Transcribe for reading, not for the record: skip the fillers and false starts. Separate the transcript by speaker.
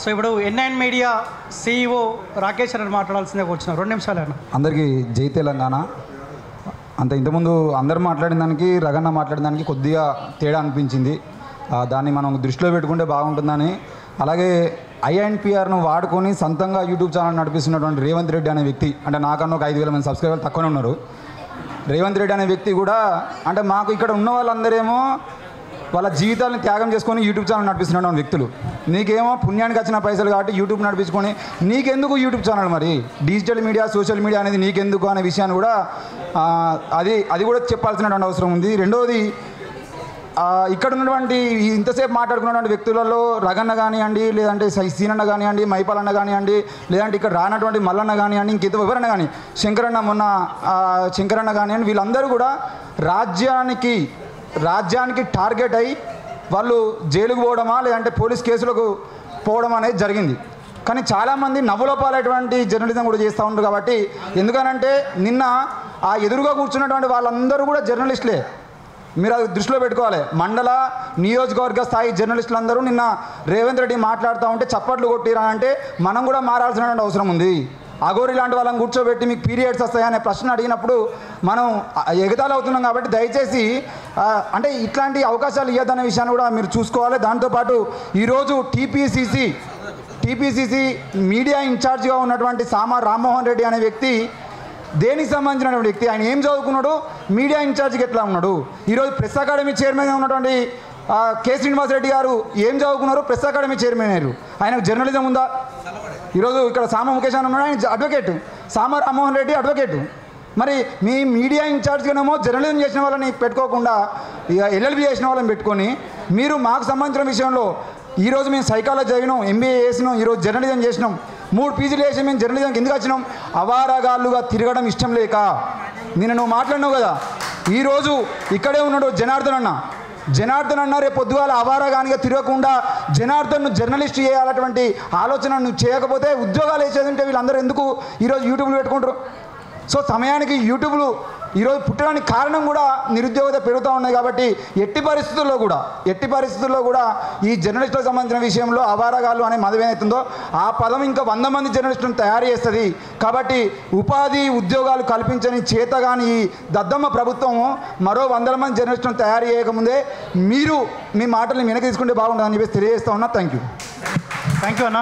Speaker 1: So ఇప్పుడు N9 media CEO Rakesh అని మాట్లాడాల్సిందే కూర్చున్నారు. 2 నిమిషాలు అన్న.
Speaker 2: అందరికీ జై తెలంగాణ. ఇంతకుముందు అందరు మాట్లాడిన దానికి రగన్న మాట్లాడిన దానికి కొద్దిగా తేడా అనిపించింది. దాన్ని మనం దృష్టిలో పెట్టుకుంటే బాగుంటుందని. అలాగే INPRను వాడుకొని సొంతంగా యూట్యూబ్ ఛానల్ నడిపిస్తున్నటువంటి రేవంత్ రెడ్డి అనే వ్యక్తి, అంటే నాకన్నా ఒక 5,000 మంది సబ్స్క్రైబర్లు తక్కువనే ఉన్నారు. రేవంత్ రెడ్డి అనే వ్యక్తి కూడా అంటే మాకు ఇక్కడ ఉన్న వాళ్ళందరేమో వాళ్ళ జీవితాలను త్యాగం చేసుకొని యూట్యూబ్ ఛానల్ నడిపిస్తున్న వ్యక్తులు. నీకేమో పుణ్యానికి వచ్చిన పైసలు కాబట్టి యూట్యూబ్ నడిపించుకొని నీకెందుకు యూట్యూబ్ ఛానల్, మరి డిజిటల్ మీడియా సోషల్ మీడియా అనేది నీకెందుకు అనే విషయాన్ని కూడా అది కూడా చెప్పాల్సినటువంటి అవసరం ఉంది. రెండవది, ఇక్కడ ఉన్నటువంటి ఇంతసేపు మాట్లాడుకున్నటువంటి వ్యక్తులలో రగన్న కానివ్వండి, లేదంటే సీనన్న కానివ్వండి, మైపాలన్న కానివ్వండి, లేదంటే ఇక్కడ రానటువంటి మల్లన్న కానివ్వండి, ఇంకెంత ఎవరన్నా కానీ శంకరన్న శంకరన్న కానివ్వండి, వీళ్ళందరూ కూడా రాజ్యానికి టార్గెట్ అయ్యి వాళ్ళు జైలుకు పోవడమా లేదంటే పోలీస్ కేసులకు పోవడం అనేది జరిగింది. కానీ చాలామంది నవ్వులోపాలైనటువంటి జర్నలిజం కూడా చేస్తూ ఉంటారు. కాబట్టి ఎందుకనంటే నిన్న ఆ ఎదురుగా కూర్చున్నటువంటి వాళ్ళందరూ కూడా జర్నలిస్టులే. మీరు అది దృష్టిలో పెట్టుకోవాలి. మండల నియోజకవర్గ స్థాయి జర్నలిస్టులందరూ నిన్న రేవంత్ రెడ్డి మాట్లాడుతూ ఉంటే చప్పట్లు కొట్టిరానంటే మనం కూడా మారాల్సినటువంటి అవసరం ఉంది. అఘోరి లాంటి వాళ్ళని కూర్చోబెట్టి మీకు పీరియడ్స్ వస్తాయనే ప్రశ్న అడిగినప్పుడు మనం ఎగతాళి అవుతున్నాం. కాబట్టి దయచేసి అంటే ఇట్లాంటి అవకాశాలు ఇవ్వద్దనే విషయాన్ని కూడా మీరు చూసుకోవాలి. దాంతోపాటు ఈరోజు టీపీసీసీ మీడియా ఇన్ఛార్జ్గా ఉన్నటువంటి సామా రామ్మోహన్ రెడ్డి అనే వ్యక్తి దేనికి సంబంధించినటువంటి వ్యక్తి, ఆయన ఏం చదువుకున్నాడు, మీడియా ఇన్ఛార్జ్కి ఎట్లా ఉన్నాడు. ఈరోజు ప్రెస్ అకాడమీ చైర్మన్గా ఉన్నటువంటి కె శ్రీనివాసరెడ్డి గారు ఏం చదువుకున్నారు, ప్రెస్ అకాడమీ చైర్మన్ అయ్యారు. ఆయనకు జర్నలిజం ఉందా? ఈరోజు ఇక్కడ సామా ముఖేష్ అని ఉన్నాడు, ఆయన అడ్వకేట్. సామా రామ్మోహన్ రెడ్డి అడ్వకేటు. మరి మీ మీడియా ఇన్ఛార్జ్గానేమో జర్నలిజం చేసిన వాళ్ళని పెట్టుకోకుండా ఇక LLB చేసిన వాళ్ళని పెట్టుకొని మీరు మాకు సంబంధించిన విషయంలో ఈరోజు మేము సైకాలజీ చదివినాం, MBA చేసినాం, ఈరోజు జర్నలిజం చేసినాం, 3 PGలు చేసి మేము జర్నలిజంకి ఎందుకు వచ్చినాం? అవారాగాళ్ళుగా తిరగడం ఇష్టం లేక. నేను నువ్వు మాట్లాడినావు కదా, ఈరోజు ఇక్కడే ఉన్నాడు జనార్దన్ అన్న రేపు పొద్దుగాల అవారాగానిగా తిరగకుండా జనార్దన్ను జర్నలిస్ట్ చేయాలటువంటి ఆలోచన నువ్వు చేయకపోతే ఉద్యోగాలు వేసేది ఉంటే వీళ్ళందరూ ఎందుకు ఈరోజు యూట్యూబ్లు పెట్టుకుంటారు? సో సమయానికి యూట్యూబ్లు ఈరోజు పుట్టడానికి కారణం కూడా నిరుద్యోగత పెరుగుతూ ఉన్నాయి. కాబట్టి ఎట్టి పరిస్థితుల్లో కూడా ఈ జర్నలిస్టులకు సంబంధించిన విషయంలో అవారగాళ్ళు అనే మదం ఏదైతుందో ఆ పదం ఇంకా 100 మంది జర్నలిస్టులను తయారు చేస్తుంది. కాబట్టి ఉపాధి ఉద్యోగాలు కల్పించని చేతగాని ఈ దద్దమ్మ ప్రభుత్వం మరో 100 మంది జర్నలిస్టులను తయారు చేయకముందే మీరు మీ మాటల్ని వెనక్కి తీసుకుంటే బాగుంటుందని చెప్పేసి తెలియజేస్తా ఉన్నా. థ్యాంక్ యూ
Speaker 1: అన్న.